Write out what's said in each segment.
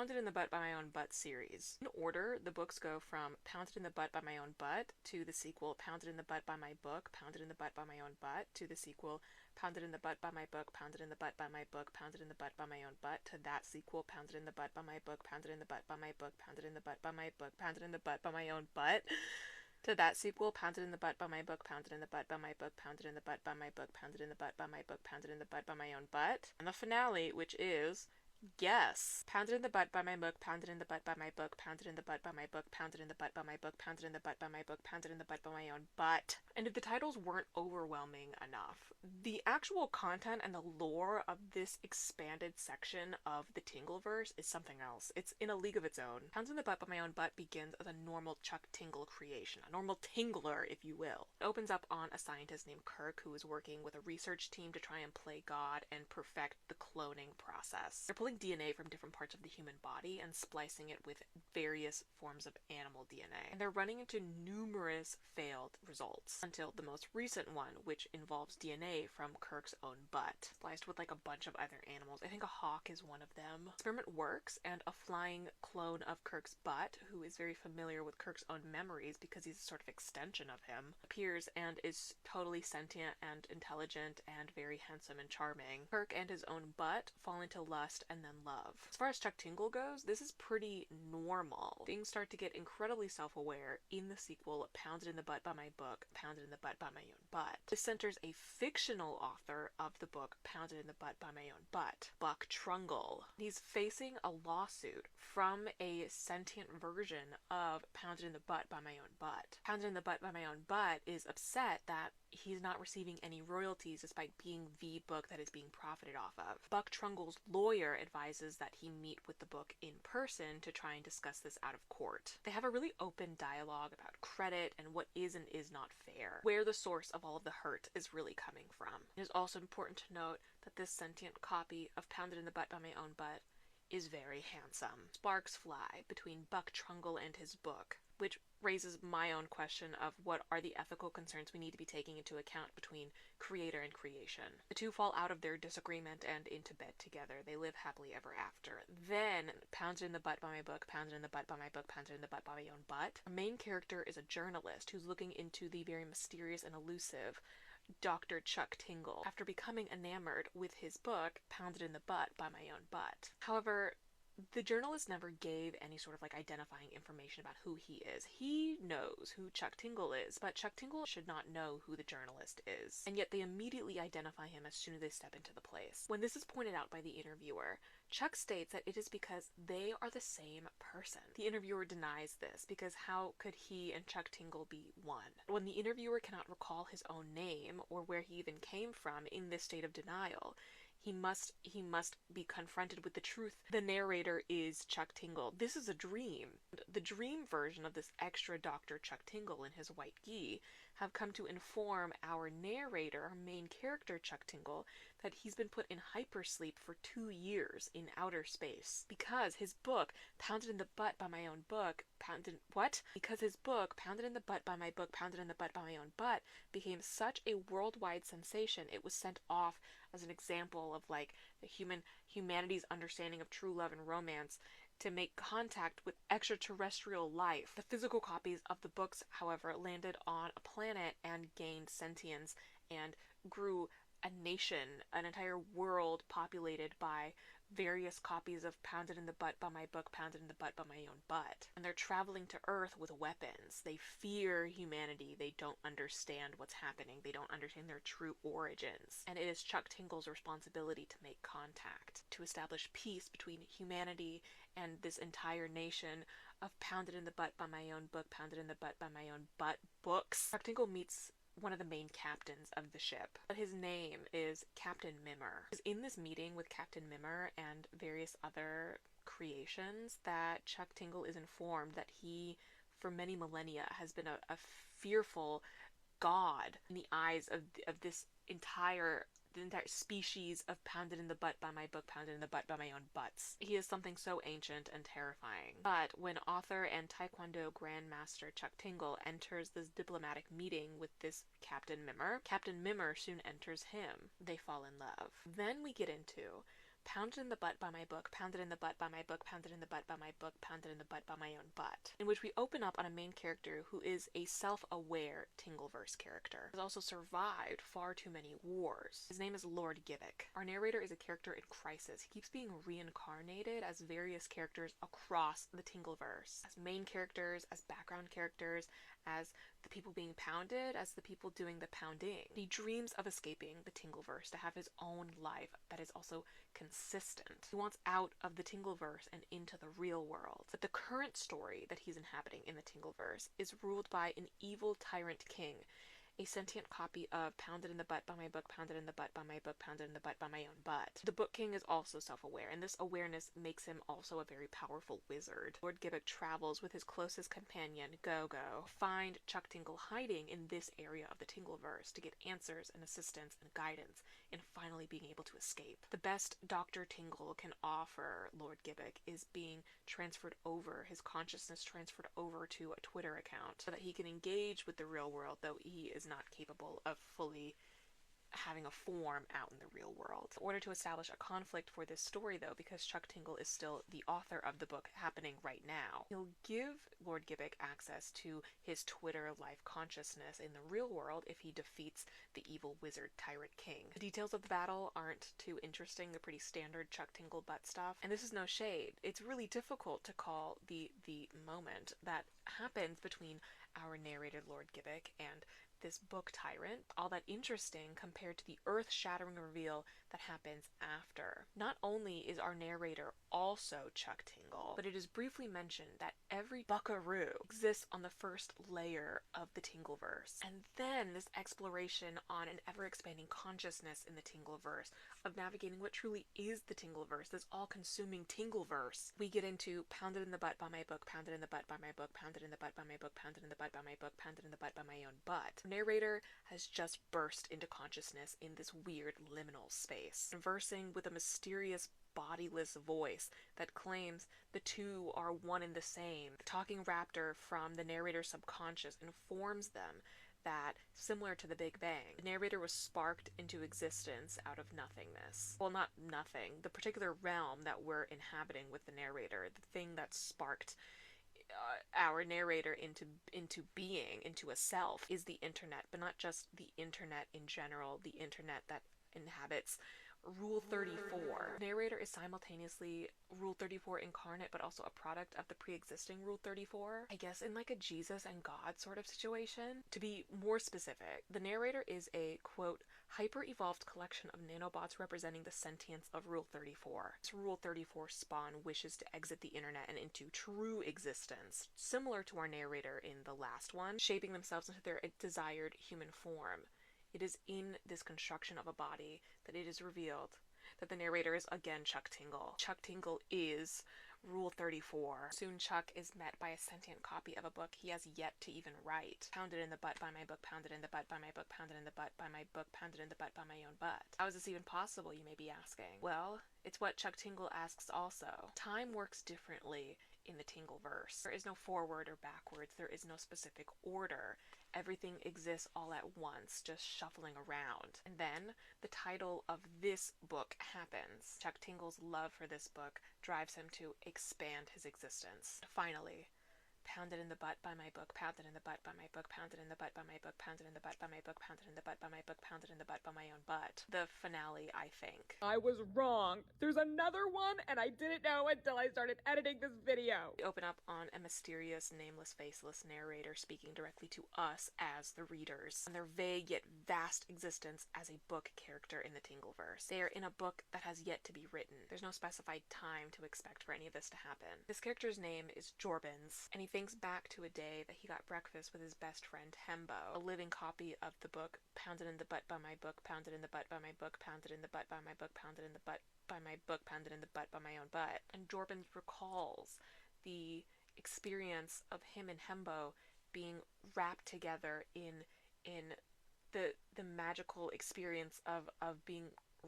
Pounded in the Butt by My Own Butt series. In order, the books go from Pounded in the Butt by My Own Butt to the sequel Pounded in the Butt by My Book, Pounded in the Butt by My Own Butt, to the sequel Pounded in the Butt by My Book, Pounded in the Butt by My Book, Pounded in the Butt by My Own Butt, to that sequel Pounded in the Butt by My Book, Pounded in the Butt by My Book, Pounded in the Butt by My Book, Pounded in the Butt by My Own Butt, to that sequel Pounded in the Butt by My Book, Pounded in the Butt by My Book, Pounded in the Butt by My Book, Pounded in the Butt by My Book, Pounded in the Butt by My Own Butt, and the finale, which is Yes. Pounded in the Butt by My Book, Pounded in the Butt by My Book, Pounded in the Butt by My Book, Pounded in the Butt by My Book, Pounded in the Butt by My Book, Pounded in the Butt by My Own Butt. And if the titles weren't overwhelming enough, the actual content and the lore of this expanded section of the Tingleverse is something else. It's in a league of its own. Pounded in the Butt by My Own Butt begins as a normal Chuck Tingle creation, a normal Tingler, if you will. It opens up on a scientist named Kirk who is working with a research team to try and play God and perfect the cloning process. They're pulling DNA from different parts of the human body and splicing it with various forms of animal DNA. And they're running into numerous failed results until the most recent one, which involves DNA from Kirk's own butt, spliced with like a bunch of other animals. I think a hawk is one of them. The experiment works, and a flying clone of Kirk's butt, who is very familiar with Kirk's own memories because he's a sort of extension of him, appears and is totally sentient and intelligent and very handsome and charming. Kirk and his own butt fall into lust and then love. As far as Chuck Tingle goes, this is pretty normal. Things start to get incredibly self-aware in the sequel Pounded in the Butt by My Book, Pounded in the Butt by My Own Butt. This centers a fictional author of the book Pounded in the Butt by My Own Butt, Buck Trungle. He's facing a lawsuit from a sentient version of Pounded in the Butt by My Own Butt. Pounded in the Butt by My Own Butt is upset that he's not receiving any royalties despite being the book that is being profited off of. Buck Trungle's lawyer advises that he meet with the book in person to try and discuss this out of court. They have a really open dialogue about credit and what is and is not fair, where the source of all of the hurt is really coming from. It is also important to note that this sentient copy of Pounded in the Butt by My Own Butt is very handsome. Sparks fly between Buck Trungle and his book, which raises my own question of what are the ethical concerns we need to be taking into account between creator and creation. The two fall out of their disagreement and into bed together. They live happily ever after. Then, Pounded in the Butt by My Book, Pounded in the Butt by My Book, Pounded in the Butt by My Own Butt. Our main character is a journalist who's looking into the very mysterious and elusive Dr. Chuck Tingle after becoming enamored with his book, Pounded in the Butt by My Own Butt. However, the journalist never gave any sort of like identifying information about who he is. He knows who Chuck Tingle is, but Chuck Tingle should not know who the journalist is. And yet they immediately identify him as soon as they step into the place. When this is pointed out by the interviewer, Chuck states that it is because they are the same person. The interviewer denies this because how could he and Chuck Tingle be one? When the interviewer cannot recall his own name or where he even came from in this state of denial, he must be confronted with the truth. The narrator is Chuck Tingle. This is a dream. The dream version of this extra Dr. Chuck Tingle in his white gi have come to inform our narrator, our main character Chuck Tingle, that he's been put in hypersleep for 2 years in outer space because his book, Pounded in the Butt by My Own Book, Because his book, Pounded in the Butt by My Book, Pounded in the Butt by My Own Butt, became such a worldwide sensation, it was sent off as an example of like the humanity's understanding of true love and romance to make contact with extraterrestrial life. The physical copies of the books, however, landed on a planet and gained sentience and grew a nation, an entire world populated by various copies of Pounded in the Butt by My Book, Pounded in the Butt by My Own Butt. And they're traveling to Earth with weapons. They fear humanity. They don't understand what's happening. They don't understand their true origins. And it is Chuck Tingle's responsibility to make contact, to establish peace between humanity and this entire nation of Pounded in the Butt by My Own Book, Pounded in the Butt by My Own Butt books. Chuck Tingle meets one of the main captains of the ship, but his name is Captain Mimmer. It's in this meeting with Captain Mimmer and various other creations that Chuck Tingle is informed that he, for many millennia, has been a fearful god in the eyes of this entire species of Pounded in the Butt by My Book, Pounded in the Butt by My Own Butts. He is something so ancient and terrifying. But when author and Taekwondo Grandmaster Chuck Tingle enters this diplomatic meeting with this Captain Mimmer, Captain Mimmer soon enters him. They fall in love. Then we get into Pounded in the butt by my book, pounded in the butt by my book, pounded in the butt by my book, pounded in the butt by my own butt, in which we open up on a main character who is a self-aware Tingleverse character. He has also survived far too many wars. His name is Lord Gibbik. Our narrator is a character in crisis. He keeps being reincarnated as various characters across the Tingleverse, as main characters, as background characters, as the people being pounded, as the people doing the pounding. He dreams of escaping the Tingleverse to have his own life that is also consistent. He wants out of the Tingleverse and into the real world. But the current story that he's inhabiting in the Tingleverse is ruled by an evil tyrant king, a sentient copy of Pounded in the Butt by My Book, Pounded in the Butt by My Book, Pounded in the Butt by My Own Butt. The Book King is also self-aware, and this awareness makes him also a very powerful wizard. Lord Gibbik travels with his closest companion, Go-Go, find Chuck Tingle hiding in this area of the Tingleverse to get answers and assistance and guidance in finally being able to escape. The best Dr. Tingle can offer Lord Gibbik is being transferred over, his consciousness transferred over to a Twitter account so that he can engage with the real world, though he is not capable of fully having a form out in the real world. In order to establish a conflict for this story, though, because Chuck Tingle is still the author of the book happening right now, he'll give Lord Gibbik access to his Twitter life consciousness in the real world if he defeats the evil wizard tyrant king. The details of the battle aren't too interesting. They're pretty standard Chuck Tingle butt stuff, and this is no shade. It's really difficult to call the moment that happens between our narrator Lord Gibbik and this book tyrant all that interesting compared to the earth-shattering reveal that happens after. Not only is our narrator also Chuck Tingle, but it is briefly mentioned that every buckaroo exists on the first layer of the Tingleverse. And then this exploration on an ever-expanding consciousness in the Tingleverse of navigating what truly is the Tingleverse, this all-consuming Tingleverse. We get into Pounded in the Butt by My Book, Pounded in the Butt by My Book, Pounded in the Butt by My Book, Pounded in the Butt by My Book, Pounded in the Butt by My Own Butt. The narrator has just burst into consciousness in this weird liminal space, conversing with a mysterious bodiless voice that claims the two are one and the same. The talking raptor from the narrator's subconscious informs them that, similar to the Big Bang, the narrator was sparked into existence out of nothingness. Well, not nothing. The particular realm that we're inhabiting with the narrator, the thing that sparked our narrator into being, into a self, is the internet, but not just the internet in general, the internet that inhabits Rule 34. Narrator is simultaneously Rule 34 incarnate, but also a product of the pre-existing Rule 34. I guess in like a Jesus and God sort of situation. To be more specific, the narrator is a, quote, hyper-evolved collection of nanobots representing the sentience of Rule 34. This Rule 34 spawn wishes to exit the internet and into true existence, similar to our narrator in the last one, shaping themselves into their desired human form. It is in this construction of a body that it is revealed that the narrator is again Chuck Tingle. Chuck Tingle is Rule 34. Soon Chuck is met by a sentient copy of a book he has yet to even write. Pounded in the butt by my book, pounded in the butt by my book, pounded in the butt by my book, pounded in the butt by my own butt. How is this even possible, you may be asking? Well, it's what Chuck Tingle asks also. Time works differently in the Tingleverse. There is no forward or backwards. There is no specific order. Everything exists all at once, just shuffling around. And then the title of this book happens. Chuck Tingle's love for this book drives him to expand his existence. Finally, pounded in the butt by my book, pounded in the butt by my book, pounded in the butt by my book, pounded in the butt by my book, pounded in the butt by my book, pounded in the butt by my own butt. The finale, I think. I was wrong. There's another one, and I didn't know until I started editing this video. We open up on a mysterious, nameless, faceless narrator speaking directly to us as the readers, and their vague yet vast existence as a book character in the Tingleverse. They are in a book that has yet to be written. There's no specified time to expect for any of this to happen. This character's name is Jorbins, and he thinks back to a day that he got breakfast with his best friend Hembo, a living copy of the book Pounded in the Butt by My Book, Pounded in the Butt by My Book, Pounded in the Butt by My Book, Pounded in the Butt by My Book, Pounded in the Butt by My Own butt. And Jorbins recalls the experience of him and Hembo being wrapped together in the magical experience of being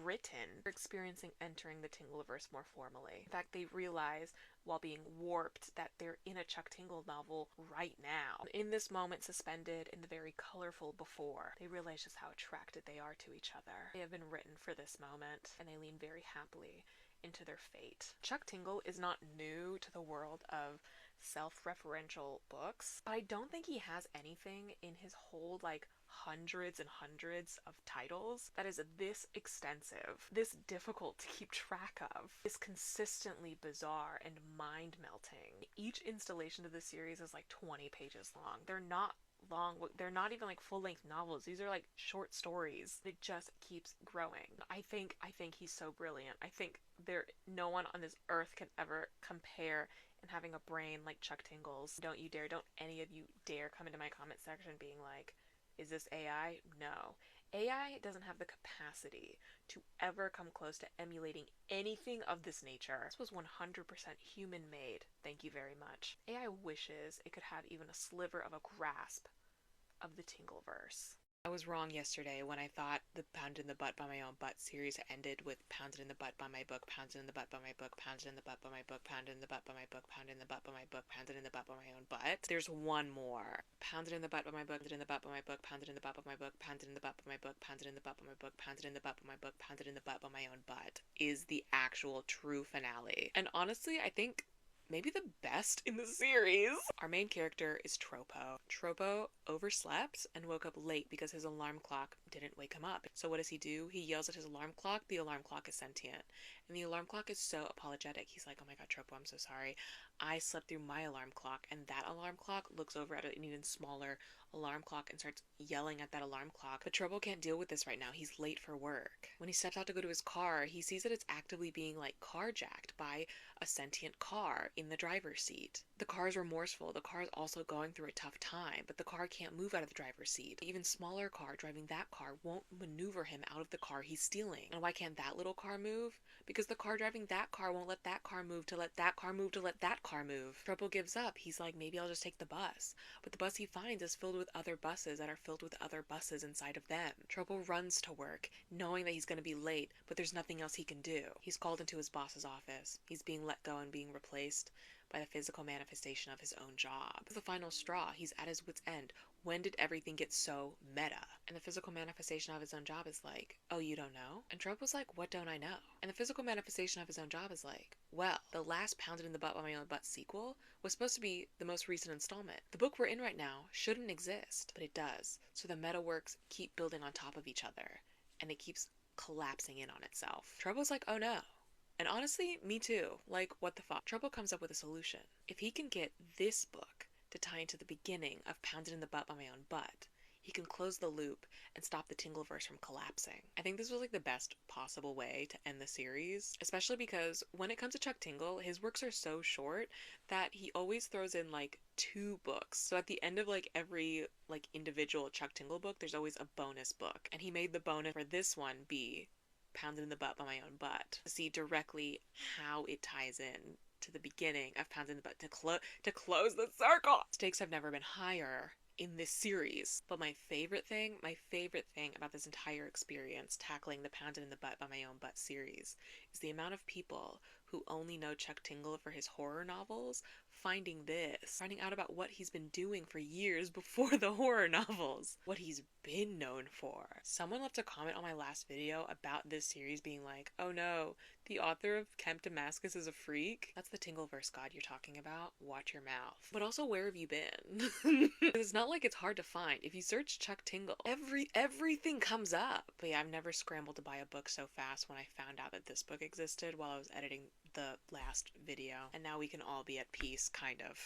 written. They're experiencing entering the Tingleverse more formally. In fact, they realize while being warped that they're in a Chuck Tingle novel right now. In this moment suspended in the very colorful before, they realize just how attracted they are to each other. They have been written for this moment, and they lean very happily into their fate. Chuck Tingle is not new to the world of self-referential books, but I don't think he has anything in his whole hundreds and hundreds of titles that is this extensive, this difficult to keep track of, this consistently bizarre and mind-melting. Each installation of the series is 20 pages long. They're not long, they're not even full-length novels. These are short stories. It just keeps growing. I think he's so brilliant. I think no one on this earth can ever compare in having a brain like Chuck Tingle's. Don't any of you dare come into my comment section being like, is this AI? No. AI doesn't have the capacity to ever come close to emulating anything of this nature. This was 100% human-made. Thank you very much. AI wishes it could have even a sliver of a grasp of the Tingleverse. I was wrong yesterday when I thought the Pounded in the Butt by My Own Butt series ended with Pounded in the Butt by My Book, Pounded in the Butt by My Book, Pounded in the Butt by My Book, Pounded in the Butt by My Book, Pounded in the Butt by My Book, Pounded in the Butt by My Own Butt. There's one more. Pounded in the Butt by My Book, Pounded in the Butt by My Book, Pounded in the Butt by My Book, Pounded in the Butt by My Book, Pounded in the Butt by My Book, Pounded in the Butt by My Book, Pounded in the Butt by My Own Butt is the actual true finale. And honestly, I think maybe the best in the series. Our main character is Tropo. Tropo overslept and woke up late because his alarm clock didn't wake him up. So what does he do? He yells at his alarm clock. The alarm clock is sentient. And the alarm clock is so apologetic. He's like, oh my god, Tropo, I'm so sorry. I slept through my alarm clock. And that alarm clock looks over at an even smaller alarm clock and starts yelling at that alarm clock. But Tropo can't deal with this right now. He's late for work. When he steps out to go to his car, he sees that it's actively being carjacked by a sentient car in the driver's seat. The car is remorseful. The car is also going through a tough time, but the car can't move out of the driver's seat. The even smaller car driving that car won't maneuver him out of the car he's stealing. And why can't that little car move? Because the car driving that car won't let that car move to let that car move to let that car move. Tropo gives up. He's like, maybe I'll just take the bus. But the bus he finds is filled with other buses that are filled with other buses inside of them. Tropo runs to work, knowing that he's going to be late, but there's nothing else he can do. He's called into his boss's office. He's being let go and being replaced by the physical manifestation of his own job. It's the final straw. He's at his wit's end. When did everything get so meta? And the physical manifestation of his own job is like, oh, you don't know? And Tropo's like, what don't I know? And the physical manifestation of his own job is like, well, the last Pounded in the Butt by My Own Butt sequel was supposed to be the most recent installment. The book we're in right now shouldn't exist, but it does. So the meta works keep building on top of each other, and it keeps collapsing in on itself. Tropo's like, oh no. And honestly, me too. What the fuck? Tropo comes up with a solution. If he can get this book to tie into the beginning of Pounded in the Butt by My Own Butt, he can close the loop and stop the Tingleverse from collapsing. I think this was the best possible way to end the series, especially because when it comes to Chuck Tingle, his works are so short that he always throws in 2 books. So at the end of every individual Chuck Tingle book, there's always a bonus book. And he made the bonus for this one be Pounded in the Butt by My Own Butt, to see directly how it ties in to the beginning of Pounded in the Butt to close the circle. Stakes have never been higher in this series. But my favorite thing about this entire experience tackling the Pounded in the Butt by My Own Butt series is the amount of people who only know Chuck Tingle for his horror novels finding out about what he's been doing for years before the horror novels, what he's been known for. Someone left a comment on my last video about this series being like, oh no, the author of Kemp Damascus is a freak. That's the Tingleverse god you're talking about. Watch your mouth. But also, where have you been? It's not like it's hard to find. If you search Chuck Tingle, everything comes up. But yeah, I've never scrambled to buy a book so fast when I found out that this book existed while I was editing the last video. And now we can all be at peace, kind of.